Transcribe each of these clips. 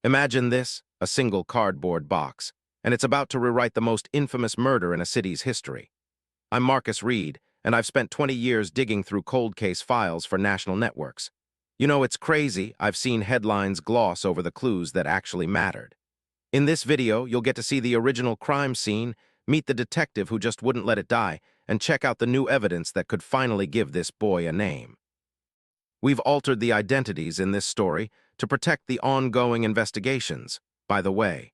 Imagine this, a single cardboard box, and it's about to rewrite the most infamous murder in a city's history. I'm Marcus Reed, and I've spent 20 years digging through cold case files for national networks. You know, it's crazy. I've seen headlines gloss over the clues that actually mattered. In this video, you'll get to see the original crime scene, meet the detective who just wouldn't let it die, and check out the new evidence that could finally give this boy a name. We've altered the identities in this story to protect the ongoing investigations, by the way.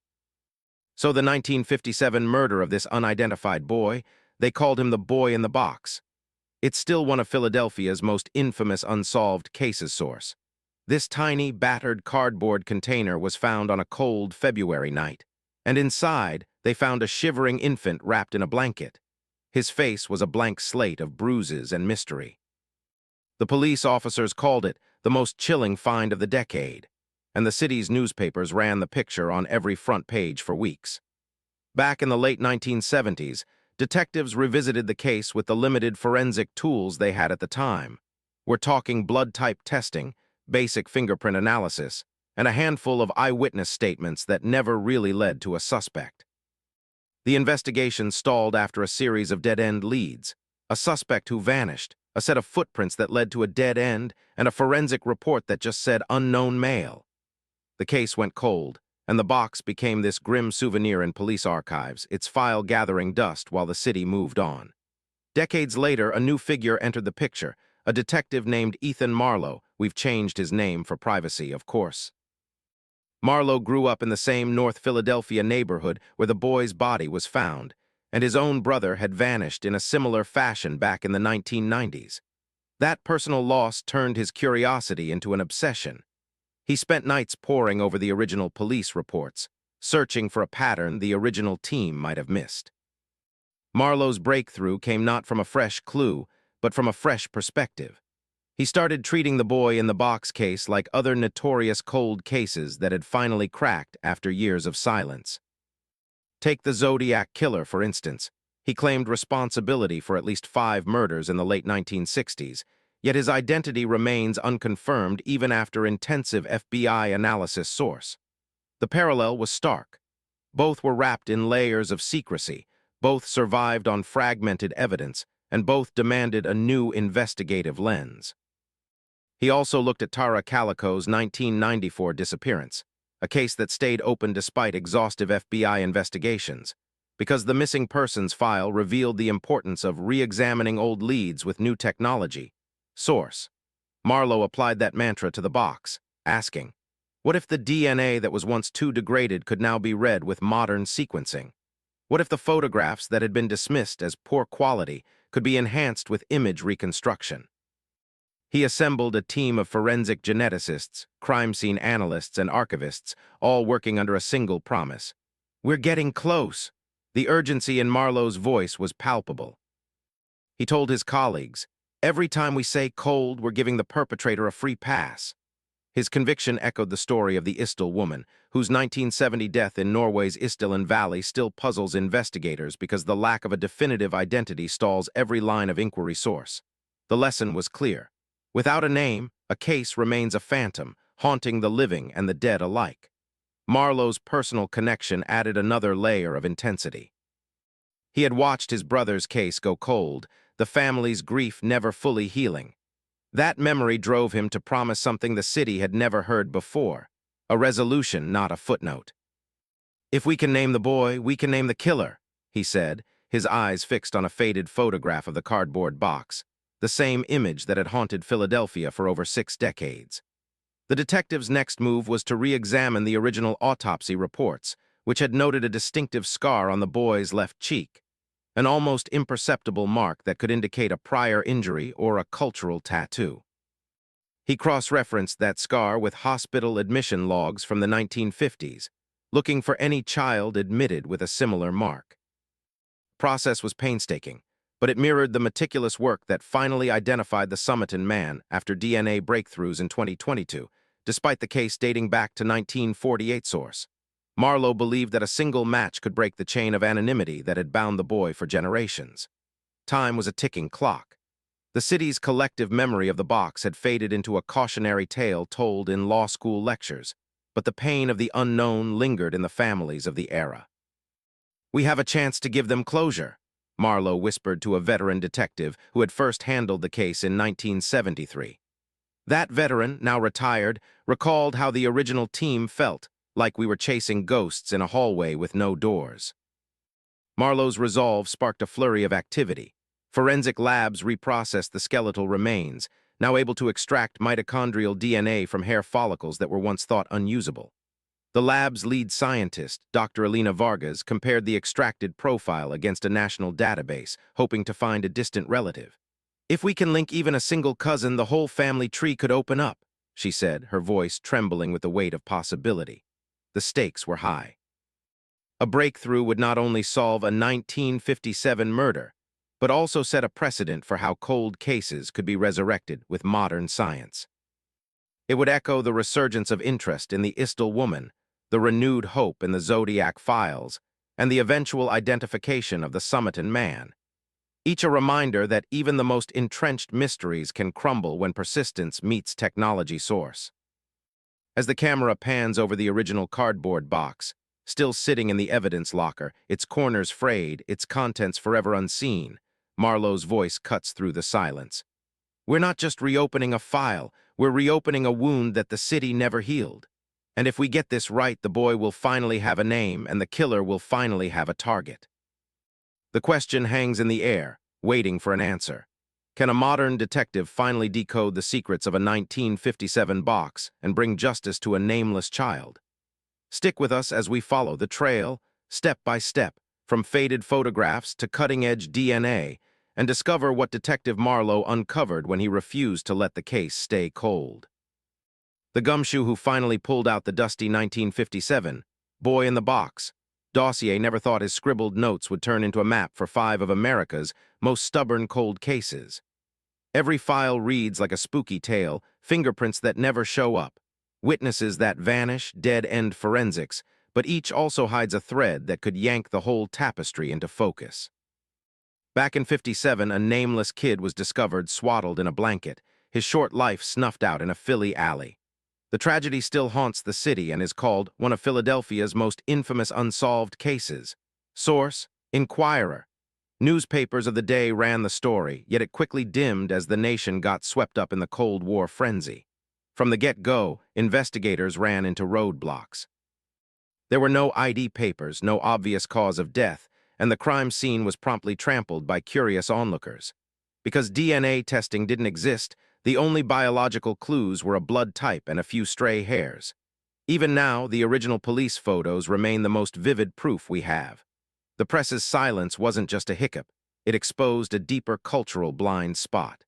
So the 1957 murder of this unidentified boy, they called him the boy in the box. It's still one of Philadelphia's most infamous unsolved cases source. This tiny, battered cardboard container was found on a cold February night, and inside they found a shivering infant wrapped in a blanket. His face was a blank slate of bruises and mystery. The police officers called it the most chilling find of the decade, and the city's newspapers ran the picture on every front page for weeks. Back in the late 1970s, detectives revisited the case with the limited forensic tools they had at the time. We're talking blood type testing, basic fingerprint analysis, and a handful of eyewitness statements that never really led to a suspect. The investigation stalled after a series of dead-end leads, a suspect who vanished, a set of footprints that led to a dead end, and a forensic report that just said unknown male. The case went cold, and the box became this grim souvenir in police archives, its file gathering dust while the city moved on. Decades later, a new figure entered the picture, a detective named Ethan Marlowe. We've changed his name for privacy, of course. Marlowe grew up in the same North Philadelphia neighborhood where the boy's body was found, and his own brother had vanished in a similar fashion back in the 1990s. That personal loss turned his curiosity into an obsession. He spent nights poring over the original police reports, searching for a pattern the original team might have missed. Marlowe's breakthrough came not from a fresh clue, but from a fresh perspective. He started treating the boy in the box case like other notorious cold cases that had finally cracked after years of silence. Take the Zodiac Killer, for instance. He claimed responsibility for at least 5 murders in the late 1960s, yet his identity remains unconfirmed even after intensive FBI analysis source. The parallel was stark. Both were wrapped in layers of secrecy, both survived on fragmented evidence, and both demanded a new investigative lens. He also looked at Tara Calico's 1994 disappearance, a case that stayed open despite exhaustive FBI investigations, because the missing persons file revealed the importance of re-examining old leads with new technology. Source. Marlowe applied that mantra to the box, asking, what if the DNA that was once too degraded could now be read with modern sequencing? What if the photographs that had been dismissed as poor quality could be enhanced with image reconstruction? He assembled a team of forensic geneticists, crime scene analysts, and archivists, all working under a single promise. We're getting close. The urgency in Marlowe's voice was palpable. He told his colleagues, every time we say cold, we're giving the perpetrator a free pass. His conviction echoed the story of the Isdal woman, whose 1970 death in Norway's Isdalen Valley still puzzles investigators because the lack of a definitive identity stalls every line of inquiry source. The lesson was clear. Without a name, a case remains a phantom, haunting the living and the dead alike. Marlowe's personal connection added another layer of intensity. He had watched his brother's case go cold, the family's grief never fully healing. That memory drove him to promise something the city had never heard before, a resolution, not a footnote. If we can name the boy, we can name the killer, he said, his eyes fixed on a faded photograph of the cardboard box, the same image that had haunted Philadelphia for over 6 decades. The detective's next move was to re-examine the original autopsy reports, which had noted a distinctive scar on the boy's left cheek, an almost imperceptible mark that could indicate a prior injury or a cultural tattoo. He cross-referenced that scar with hospital admission logs from the 1950s, looking for any child admitted with a similar mark. The process was painstaking, but it mirrored the meticulous work that finally identified the Somerton man after DNA breakthroughs in 2022, despite the case dating back to 1948 source. Marlowe believed that a single match could break the chain of anonymity that had bound the boy for generations. Time was a ticking clock. The city's collective memory of the box had faded into a cautionary tale told in law school lectures, but the pain of the unknown lingered in the families of the era. "We have a chance to give them closure," Marlowe whispered to a veteran detective who had first handled the case in 1973. That veteran, now retired, recalled how the original team felt, like we were chasing ghosts in a hallway with no doors. Marlowe's resolve sparked a flurry of activity. Forensic labs reprocessed the skeletal remains, now able to extract mitochondrial DNA from hair follicles that were once thought unusable. The lab's lead scientist, Dr. Elena Vargas, compared the extracted profile against a national database, hoping to find a distant relative. "If we can link even a single cousin, the whole family tree could open up," she said, her voice trembling with the weight of possibility. The stakes were high. A breakthrough would not only solve a 1957 murder, but also set a precedent for how cold cases could be resurrected with modern science. It would echo the resurgence of interest in the Istel woman, the renewed hope in the Zodiac files, and the eventual identification of the Somerton man. Each a reminder that even the most entrenched mysteries can crumble when persistence meets technology source. As the camera pans over the original cardboard box, still sitting in the evidence locker, its corners frayed, its contents forever unseen, Marlowe's voice cuts through the silence. "We're not just reopening a file, we're reopening a wound that the city never healed. And if we get this right, the boy will finally have a name, and the killer will finally have a target." The question hangs in the air, waiting for an answer. Can a modern detective finally decode the secrets of a 1957 box and bring justice to a nameless child? Stick with us as we follow the trail, step by step, from faded photographs to cutting-edge DNA, and discover what Detective Marlowe uncovered when he refused to let the case stay cold. The gumshoe who finally pulled out the dusty 1957, boy in the box. Dossier never thought his scribbled notes would turn into a map for 5 of America's most stubborn cold cases. Every file reads like a spooky tale, fingerprints that never show up, witnesses that vanish, dead-end forensics, but each also hides a thread that could yank the whole tapestry into focus. Back in '57, a nameless kid was discovered swaddled in a blanket, his short life snuffed out in a Philly alley. The tragedy still haunts the city and is called one of Philadelphia's most infamous unsolved cases. Source: Inquirer. Newspapers of the day ran the story, yet it quickly dimmed as the nation got swept up in the Cold War frenzy. From the get-go, investigators ran into roadblocks. There were no ID papers, no obvious cause of death, and the crime scene was promptly trampled by curious onlookers. Because DNA testing didn't exist, the only biological clues were a blood type and a few stray hairs. Even now, the original police photos remain the most vivid proof we have. The press's silence wasn't just a hiccup, it exposed a deeper cultural blind spot.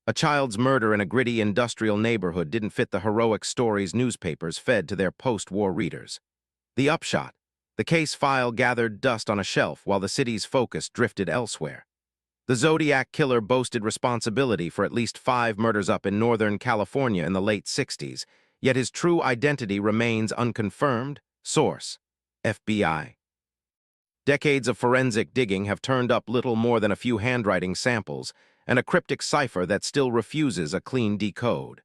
A child's murder in a gritty industrial neighborhood didn't fit the heroic stories newspapers fed to their post-war readers. The upshot: the case file gathered dust on a shelf while the city's focus drifted elsewhere. The Zodiac killer boasted responsibility for at least 5 murders up in Northern California in the late '60s, yet his true identity remains unconfirmed. Source: FBI. Decades of forensic digging have turned up little more than a few handwriting samples and a cryptic cipher that still refuses a clean decode.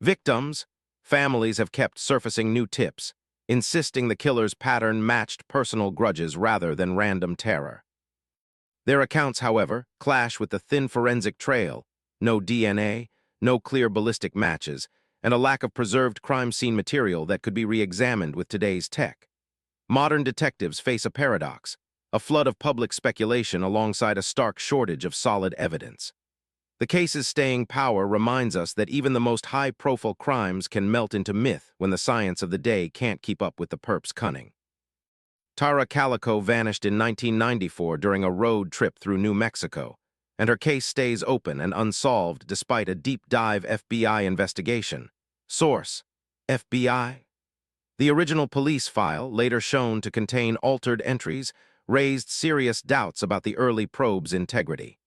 Victims, families have kept surfacing new tips, insisting the killer's pattern matched personal grudges rather than random terror. Their accounts, however, clash with the thin forensic trail: no DNA, no clear ballistic matches, and a lack of preserved crime scene material that could be re-examined with today's tech. Modern detectives face a paradox: a flood of public speculation alongside a stark shortage of solid evidence. The case's staying power reminds us that even the most high-profile crimes can melt into myth when the science of the day can't keep up with the perp's cunning. Tara Calico vanished in 1994 during a road trip through New Mexico, and her case stays open and unsolved despite a deep-dive FBI investigation. Source: FBI. The original police file, later shown to contain altered entries, raised serious doubts about the early probe's integrity.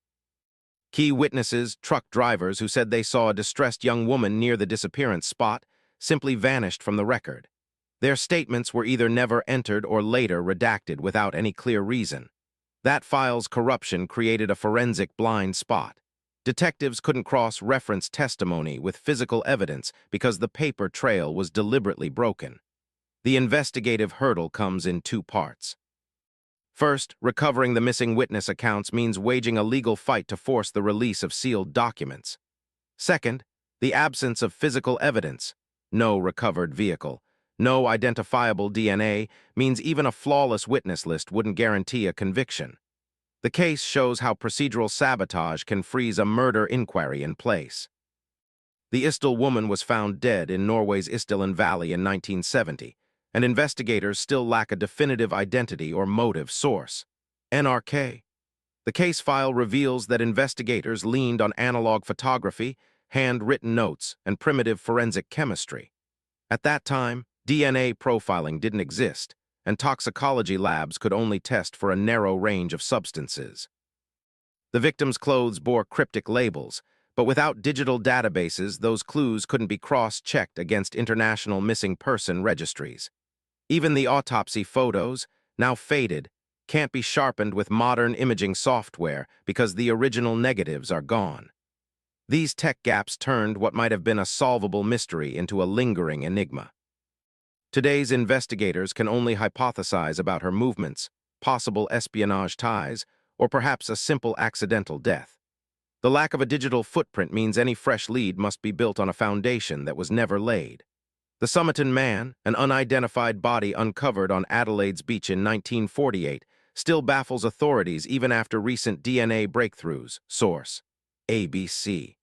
Key witnesses, truck drivers who said they saw a distressed young woman near the disappearance spot, simply vanished from the record. Their statements were either never entered or later redacted without any clear reason. That file's corruption created a forensic blind spot. Detectives couldn't cross-reference testimony with physical evidence because the paper trail was deliberately broken. The investigative hurdle comes in two parts. First, recovering the missing witness accounts means waging a legal fight to force the release of sealed documents. Second, the absence of physical evidence, no recovered vehicle, no identifiable DNA, means even a flawless witness list wouldn't guarantee a conviction. The case shows how procedural sabotage can freeze a murder inquiry in place. The Isdal woman was found dead in Norway's Isdalen Valley in 1970, and investigators still lack a definitive identity or motive source. NRK. The case file reveals that investigators leaned on analog photography, handwritten notes, and primitive forensic chemistry. At that time, DNA profiling didn't exist, and toxicology labs could only test for a narrow range of substances. The victims' clothes bore cryptic labels, but without digital databases, those clues couldn't be cross-checked against international missing person registries. Even the autopsy photos, now faded, can't be sharpened with modern imaging software because the original negatives are gone. These tech gaps turned what might have been a solvable mystery into a lingering enigma. Today's investigators can only hypothesize about her movements, possible espionage ties, or perhaps a simple accidental death. The lack of a digital footprint means any fresh lead must be built on a foundation that was never laid. The Somerton man, an unidentified body uncovered on Adelaide's beach in 1948, still baffles authorities even after recent DNA breakthroughs. Source: ABC.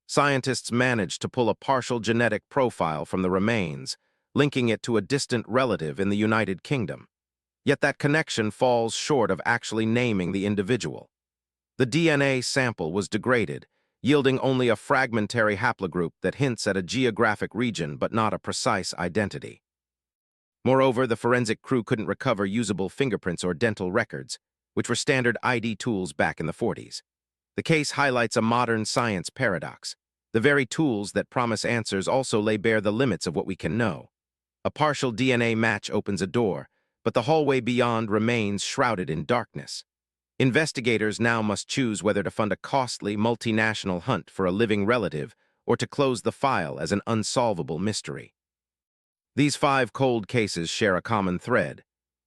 Scientists managed to pull a partial genetic profile from the remains, linking it to a distant relative in the United Kingdom. Yet that connection falls short of actually naming the individual. The DNA sample was degraded, yielding only a fragmentary haplogroup that hints at a geographic region but not a precise identity. Moreover, the forensic crew couldn't recover usable fingerprints or dental records, which were standard ID tools back in the 40s. The case highlights a modern science paradox. The very tools that promise answers also lay bare the limits of what we can know. A partial DNA match opens a door, but the hallway beyond remains shrouded in darkness. Investigators now must choose whether to fund a costly, multinational hunt for a living relative or to close the file as an unsolvable mystery. These 5 cold cases share a common thread.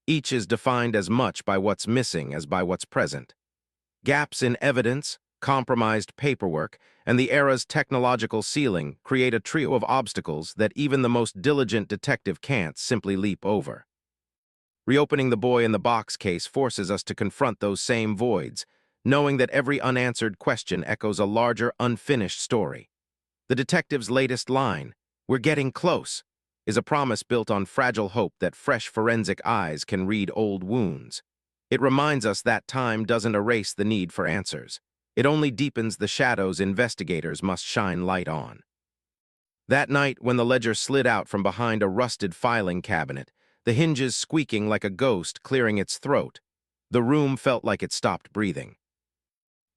Each is defined as much by what's missing as by what's present. Gaps in evidence, compromised paperwork, and the era's technological ceiling create a trio of obstacles that even the most diligent detective can't simply leap over. Reopening the boy in the box case forces us to confront those same voids, knowing that every unanswered question echoes a larger, unfinished story. The detective's latest line, "We're getting close," is a promise built on fragile hope that fresh forensic eyes can read old wounds. It reminds us that time doesn't erase the need for answers. It only deepens the shadows investigators must shine light on. That night, when the ledger slid out from behind a rusted filing cabinet, the hinges squeaking like a ghost clearing its throat, the room felt like it stopped breathing.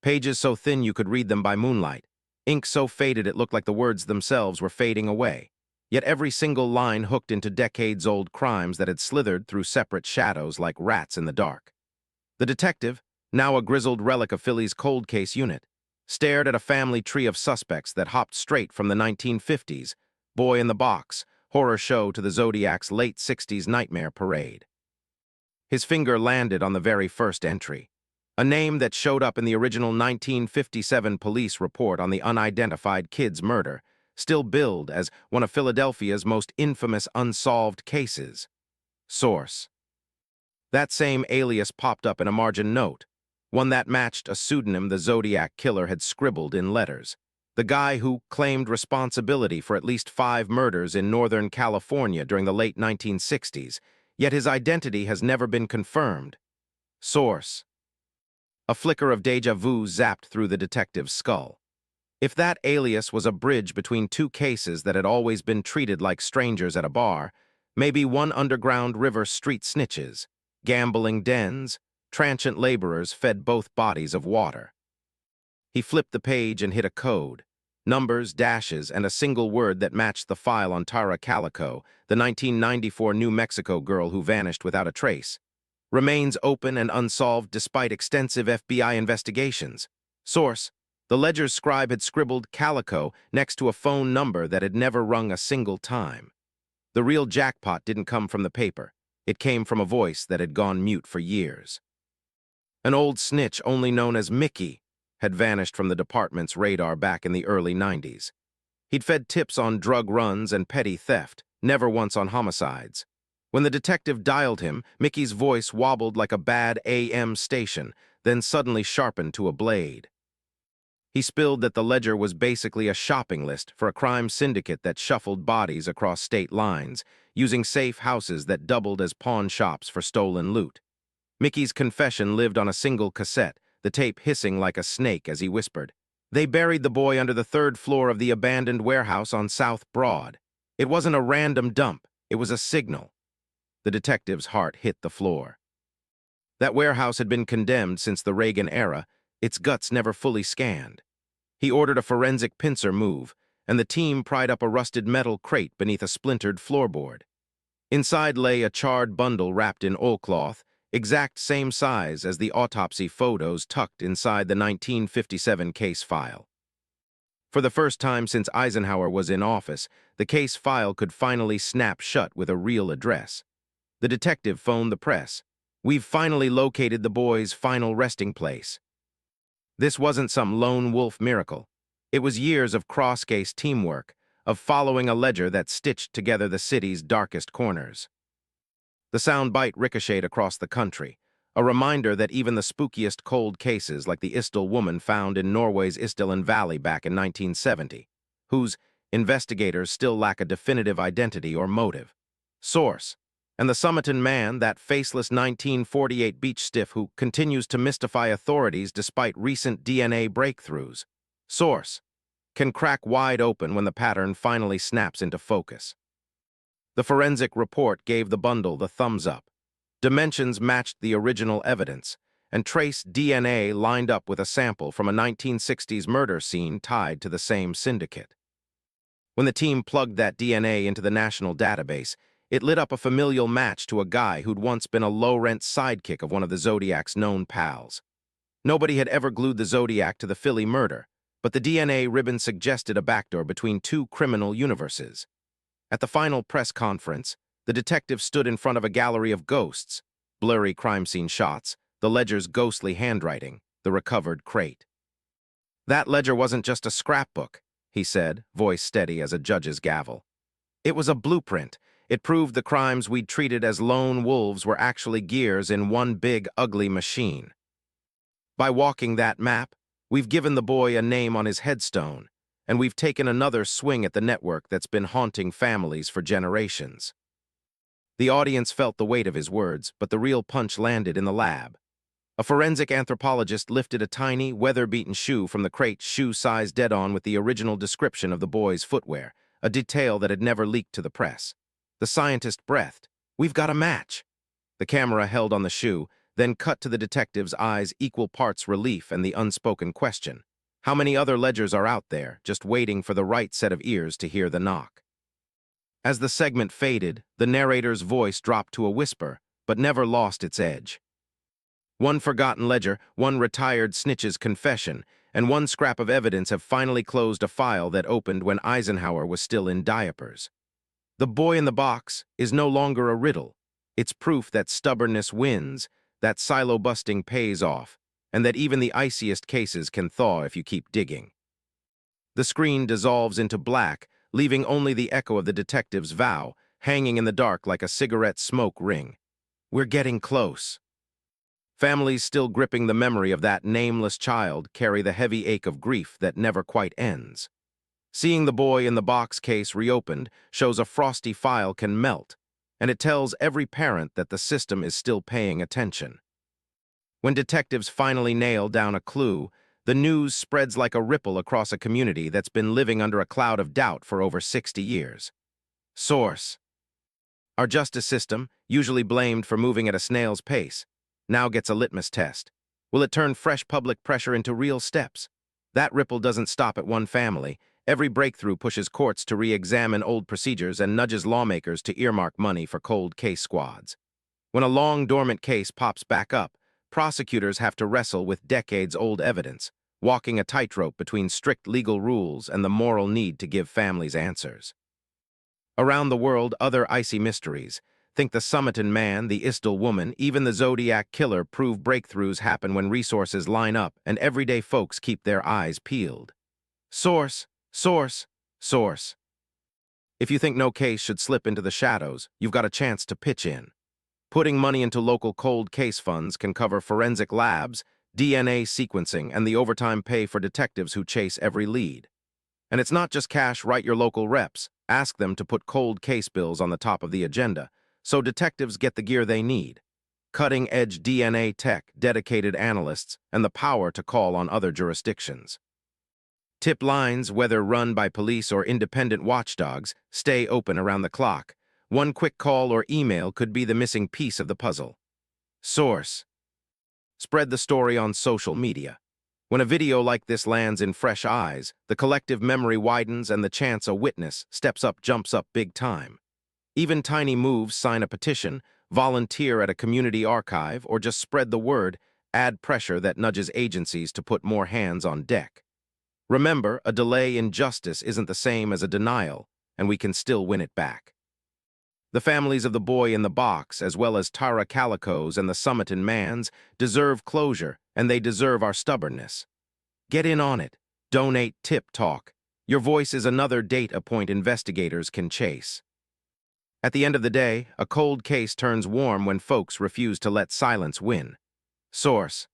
Pages so thin you could read them by moonlight, ink so faded it looked like the words themselves were fading away, yet every single line hooked into decades-old crimes that had slithered through separate shadows like rats in the dark. The detective, now a grizzled relic of Philly's cold case unit, stared at a family tree of suspects that hopped straight from the 1950s, Boy in the Box, horror show to the Zodiac's late 60s nightmare parade. His finger landed on the very first entry, a name that showed up in the original 1957 police report on the unidentified kid's murder, still billed as one of Philadelphia's most infamous unsolved cases. Source: That same alias popped up in a margin note, one that matched a pseudonym the Zodiac killer had scribbled in letters. The guy who claimed responsibility for at least 5 murders in Northern California during the late 1960s, yet his identity has never been confirmed. Source: A flicker of déjà vu zapped through the detective's skull. If that alias was a bridge between 2 cases that had always been treated like strangers at a bar, maybe one underground river street snitches, gambling dens, transient laborers fed both bodies of water. He flipped the page and hit a code, numbers, dashes, and a single word that matched the file on Tara Calico, the 1994 New Mexico girl who vanished without a trace. Remains open and unsolved despite extensive FBI investigations. Source: The ledger's scribe had scribbled "Calico" next to a phone number that had never rung a single time. The real jackpot didn't come from the paper. It came from a voice that had gone mute for years. An old snitch, only known as Mickey, had vanished from the department's radar back in the early 90s. He'd fed tips on drug runs and petty theft, never once on homicides. When the detective dialed him, Mickey's voice wobbled like a bad AM station, then suddenly sharpened to a blade. He spilled that the ledger was basically a shopping list for a crime syndicate that shuffled bodies across state lines, using safe houses that doubled as pawn shops for stolen loot. Mickey's confession lived on a single cassette, the tape hissing like a snake as he whispered. They buried the boy under the third floor of the abandoned warehouse on South Broad. It wasn't a random dump, it was a signal. The detective's heart hit the floor. That warehouse had been condemned since the Reagan era, its guts never fully scanned. He ordered a forensic pincer move, and the team pried up a rusted metal crate beneath a splintered floorboard. Inside lay a charred bundle wrapped in oilcloth, exact same size as the autopsy photos tucked inside the 1957 case file. For the first time since Eisenhower was in office, the case file could finally snap shut with a real address. The detective phoned the press. "We've finally located the boy's final resting place." This wasn't some lone wolf miracle. It was years of cross-case teamwork, of following a ledger that stitched together the city's darkest corners. The soundbite ricocheted across the country, a reminder that even the spookiest cold cases like the Isdal woman found in Norway's Isdalen Valley back in 1970, whose investigators still lack a definitive identity or motive. Source: and the Somerton man, that faceless 1948 beach stiff who continues to mystify authorities despite recent DNA breakthroughs. Source: can crack wide open when the pattern finally snaps into focus. The forensic report gave the bundle the thumbs up. Dimensions matched the original evidence, and trace DNA lined up with a sample from a 1960s murder scene tied to the same syndicate. When the team plugged that DNA into the national database, it lit up a familial match to a guy who'd once been a low-rent sidekick of one of the Zodiac's known pals. Nobody had ever glued the Zodiac to the Philly murder, but the DNA ribbon suggested a backdoor between two criminal universes. At the final press conference, the detective stood in front of a gallery of ghosts, blurry crime scene shots, the ledger's ghostly handwriting, the recovered crate. "That ledger wasn't just a scrapbook," he said, voice steady as a judge's gavel. "It was a blueprint. It proved the crimes we'd treated as lone wolves were actually gears in one big, ugly machine. By walking that map, we've given the boy a name on his headstone, and we've taken another swing at the network that's been haunting families for generations." The audience felt the weight of his words, but the real punch landed in the lab. A forensic anthropologist lifted a tiny, weather-beaten shoe from the crate, shoe-size dead-on with the original description of the boy's footwear, a detail that had never leaked to the press. The scientist breathed. "We've got a match." The camera held on the shoe, then cut to the detective's eyes, equal parts relief and the unspoken question. How many other ledgers are out there, just waiting for the right set of ears to hear the knock? As the segment faded, the narrator's voice dropped to a whisper, but never lost its edge. One forgotten ledger, one retired snitch's confession, and one scrap of evidence have finally closed a file that opened when Eisenhower was still in diapers. The boy in the box is no longer a riddle. It's proof that stubbornness wins, that silo-busting pays off, and that even the iciest cases can thaw if you keep digging. The screen dissolves into black, leaving only the echo of the detective's vow, hanging in the dark like a cigarette smoke ring. We're getting close. Families still gripping the memory of that nameless child carry the heavy ache of grief that never quite ends. Seeing the boy in the box case reopened shows a frosty file can melt, and it tells every parent that the system is still paying attention. When detectives finally nail down a clue, the news spreads like a ripple across a community that's been living under a cloud of doubt for over 60 years. Source: our justice system, usually blamed for moving at a snail's pace, now gets a litmus test. Will it turn fresh public pressure into real steps? That ripple doesn't stop at one family. Every breakthrough pushes courts to re-examine old procedures and nudges lawmakers to earmark money for cold case squads. When a long dormant case pops back up, prosecutors have to wrestle with decades-old evidence. walking a tightrope between strict legal rules and the moral need to give families answers. Around the world, other icy mysteries. Think the Sumitan Man, the Istal woman, even the Zodiac killer prove breakthroughs happen when resources line up and everyday folks keep their eyes peeled. Source, source, source. If you think no case should slip into the shadows, you've got a chance to pitch in. Putting money into local cold case funds can cover forensic labs, DNA sequencing, and the overtime pay for detectives who chase every lead. And it's not just cash. Write your local reps. Ask them to put cold case bills on the top of the agenda, so detectives get the gear they need. Cutting-edge DNA tech, dedicated analysts, and the power to call on other jurisdictions. Tip lines, whether run by police or independent watchdogs, stay open around the clock. One quick call or email could be the missing piece of the puzzle. Source. Spread the story on social media. When a video like this lands in fresh eyes, the collective memory widens and the chance a witness steps up jumps up big time. Even tiny moves, sign a petition, volunteer at a community archive, or just spread the word, add pressure that nudges agencies to put more hands on deck. Remember, a delay in justice isn't the same as a denial, and we can still win it back. The families of the boy in the box, as well as Tara Calico's and the Sumitan Man's, deserve closure, and they deserve our stubbornness. Get in on it. Donate, tip, talk. Your voice is another data point investigators can chase. At the end of the day, a cold case turns warm when folks refuse to let silence win. Source.